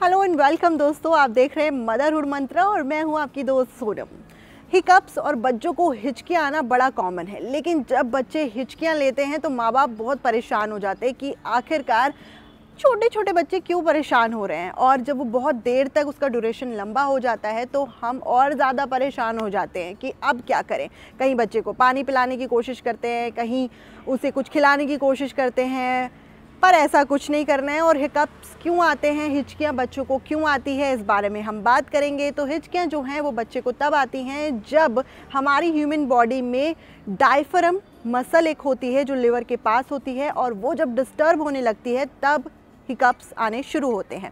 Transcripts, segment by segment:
Hello and welcome दोस्तों, आप देख रहे हैं मदरहुड मंत्रा और मैं हूं आपकी दोस्त सोनम। हिकअप्स और बच्चों को हिचकियाँ आना बड़ा कॉमन है, लेकिन जब बच्चे हिचकियाँ लेते हैं तो माँ बाप बहुत परेशान हो जाते हैं कि आखिरकार छोटे छोटे बच्चे क्यों परेशान हो रहे हैं। और जब वो बहुत देर तक उसका ड्यूरेशन लंबा हो जाता है तो हम और ज़्यादा परेशान हो जाते हैं कि अब क्या करें। कहीं बच्चे को पानी पिलाने की कोशिश करते हैं, कहीं उसे कुछ खिलाने की कोशिश करते हैं, पर ऐसा कुछ नहीं करना है। और हिकअप्स क्यों आते हैं, हिचकियाँ बच्चों को क्यों आती है, इस बारे में हम बात करेंगे। तो हिचकियाँ जो हैं वो बच्चे को तब आती हैं जब हमारी ह्यूमन बॉडी में डायफ्राम मसल एक होती है जो लिवर के पास होती है, और वो जब डिस्टर्ब होने लगती है तब हिकअप्स आने शुरू होते हैं।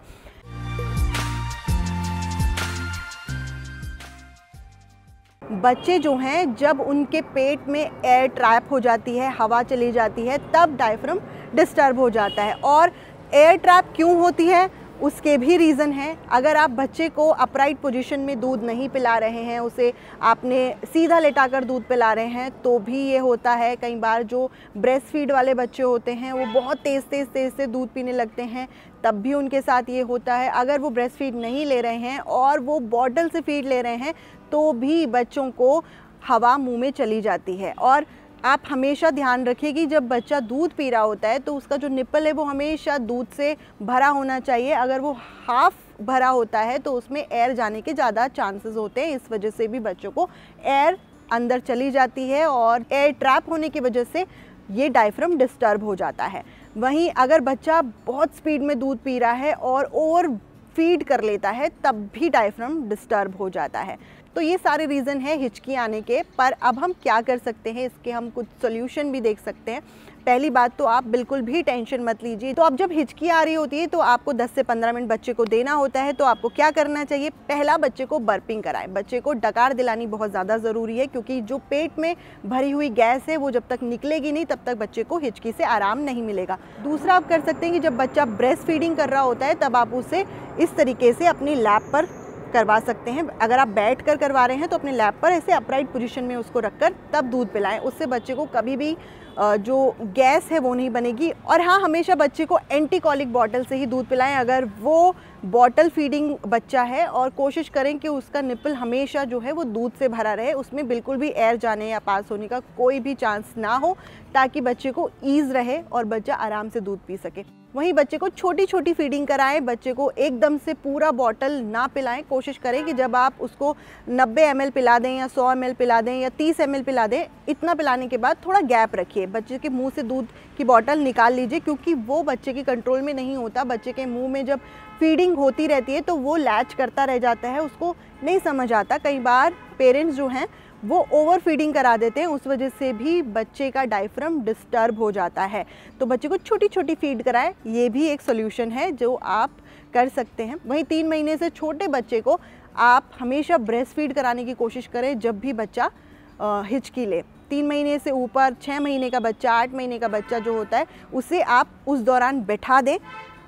बच्चे जो हैं जब उनके पेट में एयर ट्रैप हो जाती है, हवा चली जाती है, तब डायफ्राम डिस्टर्ब हो जाता है। और एयर ट्रैप क्यों होती है उसके भी रीज़न हैं। अगर आप बच्चे को अपराइट पोजीशन में दूध नहीं पिला रहे हैं, उसे आपने सीधा लेटाकर दूध पिला रहे हैं, तो भी ये होता है। कई बार जो ब्रेस्ट फीड वाले बच्चे होते हैं वो बहुत तेज़ से दूध पीने लगते हैं, तब भी उनके साथ ये होता है। अगर वो ब्रेस्ट फीड नहीं ले रहे हैं और वो बॉटल से फीड ले रहे हैं तो भी बच्चों को हवा मुंह में चली जाती है। और आप हमेशा ध्यान रखिए कि जब बच्चा दूध पी रहा होता है तो उसका जो निप्पल है वो हमेशा दूध से भरा होना चाहिए। अगर वो हाफ भरा होता है तो उसमें एयर जाने के ज़्यादा चांसेस होते हैं। इस वजह से भी बच्चों को एयर अंदर चली जाती है और एयर ट्रैप होने की वजह से ये डायफ्राम डिस्टर्ब हो जाता है। वहीं अगर बच्चा बहुत स्पीड में दूध पी रहा है और ओवर फीड कर लेता है तब भी डायफ्राम डिस्टर्ब हो जाता है। तो ये सारे रीज़न है हिचकी आने के। पर अब हम क्या कर सकते हैं, इसके हम कुछ सोल्यूशन भी देख सकते हैं। पहली बात तो आप बिल्कुल भी टेंशन मत लीजिए। तो अब जब हिचकी आ रही होती है तो आपको 10 से 15 मिनट बच्चे को देना होता है। तो आपको क्या करना चाहिए, पहला बच्चे को बर्पिंग कराएं। बच्चे को डकार दिलानी बहुत ज़्यादा ज़रूरी है, क्योंकि जो पेट में भरी हुई गैस है वो जब तक निकलेगी नहीं तब तक बच्चे को हिचकी से आराम नहीं मिलेगा। दूसरा आप कर सकते हैं कि जब बच्चा ब्रेस्ट फीडिंग कर रहा होता है तब आप उसे इस तरीके से अपनी लैप पर करवा सकते हैं। अगर आप बैठ कर करवा रहे हैं तो अपने लैप पर ऐसे अपराइट पोजीशन में उसको रखकर तब दूध पिलाएं। उससे बच्चे को कभी भी जो गैस है वो नहीं बनेगी। और हाँ, हमेशा बच्चे को एंटीकॉलिक बॉटल से ही दूध पिलाएं। अगर वो बॉटल फीडिंग बच्चा है, और कोशिश करें कि उसका निप्पल हमेशा जो है वो दूध से भरा रहे, उसमें बिल्कुल भी एयर जाने या पास होने का कोई भी चांस ना हो, ताकि बच्चे को ईज़ रहे और बच्चा आराम से दूध पी सके। वहीं बच्चे को छोटी छोटी फीडिंग कराएं। बच्चे को एकदम से पूरा बॉटल ना पिलाएं। कोशिश करें कि जब आप उसको 90 ml पिला दें या 100 ml पिला दें या 30 ml पिला दें, इतना पिलाने के बाद थोड़ा गैप रखिए। बच्चे के मुंह से दूध की बॉटल निकाल लीजिए, क्योंकि वो बच्चे के कंट्रोल में नहीं होता। बच्चे के मुंह में जब फीडिंग होती रहती है तो वो लैच करता रह जाता है, उसको नहीं समझ आता। कई बार पेरेंट्स जो हैं वो ओवर फीडिंग करा देते हैं, उस वजह से भी बच्चे का डायफ्राम डिस्टर्ब हो जाता है। तो बच्चे को छोटी छोटी फीड कराएं, ये भी एक सोल्यूशन है जो आप कर सकते हैं। वहीं 3 महीने से छोटे बच्चे को आप हमेशा ब्रेस्ट फीड कराने की कोशिश करें जब भी बच्चा हिचकी ले। 3 महीने से ऊपर 6 महीने का बच्चा, 8 महीने का बच्चा जो होता है, उसे आप उस दौरान बैठा दें,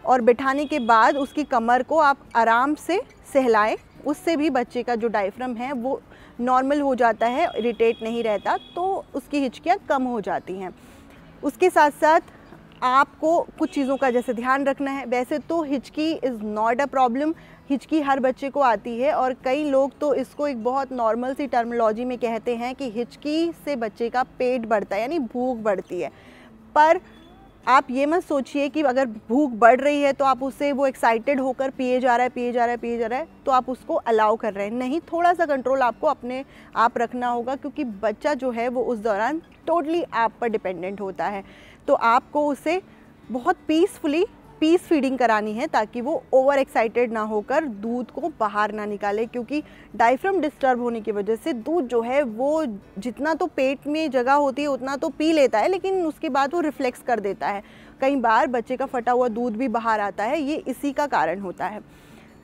और बिठाने के बाद उसकी कमर को आप आराम से सहलाएं। उससे भी बच्चे का जो डायफ्राम है वो नॉर्मल हो जाता है, इरिटेट नहीं रहता, तो उसकी हिचकियाँ कम हो जाती हैं। उसके साथ साथ आपको कुछ चीज़ों का जैसे ध्यान रखना है। वैसे तो हिचकी इज़ नॉट अ प्रॉब्लम, हिचकी हर बच्चे को आती है, और कई लोग तो इसको एक बहुत नॉर्मल सी टर्मिनोलॉजी में कहते हैं कि हिचकी से बच्चे का पेट बढ़ता है, यानी भूख बढ़ती है। पर आप ये मत सोचिए कि अगर भूख बढ़ रही है तो आप उससे वो एक्साइटेड होकर पिए जा रहा है तो आप उसको अलाउ कर रहे हैं। नहीं, थोड़ा सा कंट्रोल आपको अपने आप रखना होगा, क्योंकि बच्चा जो है वो उस दौरान टोटली आप पर डिपेंडेंट होता है। तो आपको उसे बहुत पीस फीडिंग करानी है, ताकि वो ओवर एक्साइटेड ना होकर दूध को बाहर ना निकाले। क्योंकि डायफ्राम डिस्टर्ब होने की वजह से दूध जो है वो जितना तो पेट में जगह होती है उतना तो पी लेता है, लेकिन उसके बाद वो रिफ्लेक्स कर देता है। कई बार बच्चे का फटा हुआ दूध भी बाहर आता है, ये इसी का कारण होता है।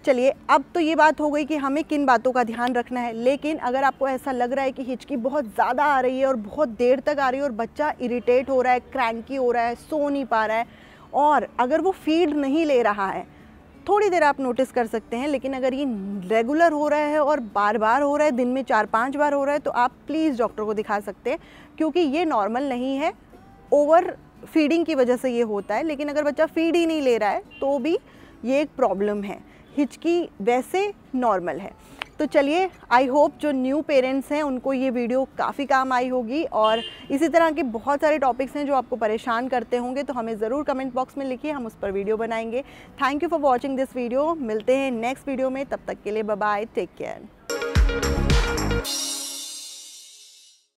चलिए, अब तो ये बात हो गई कि हमें किन बातों का ध्यान रखना है। लेकिन अगर आपको ऐसा लग रहा है कि हिचकी बहुत ज़्यादा आ रही है और बहुत देर तक आ रही है और बच्चा इरिटेट हो रहा है, क्रैंकी हो रहा है, सो नहीं पा रहा है, और अगर वो फीड नहीं ले रहा है, थोड़ी देर आप नोटिस कर सकते हैं। लेकिन अगर ये रेगुलर हो रहा है और बार बार हो रहा है, दिन में 4-5 बार हो रहा है, तो आप प्लीज़ डॉक्टर को दिखा सकते हैं, क्योंकि ये नॉर्मल नहीं है। ओवर फीडिंग की वजह से ये होता है। लेकिन अगर बच्चा फीड ही नहीं ले रहा है तो भी ये एक प्रॉब्लम है। हिचकी वैसे नॉर्मल है। तो चलिए, आई होप जो न्यू पेरेंट्स हैं उनको ये वीडियो काफ़ी काम आई होगी, और इसी तरह के बहुत सारे टॉपिक्स हैं जो आपको परेशान करते होंगे, तो हमें ज़रूर कमेंट बॉक्स में लिखिए, हम उस पर वीडियो बनाएंगे। Thank you for watching this video. मिलते हैं नेक्स्ट वीडियो में, तब तक के लिए बाय बाय, टेक केयर।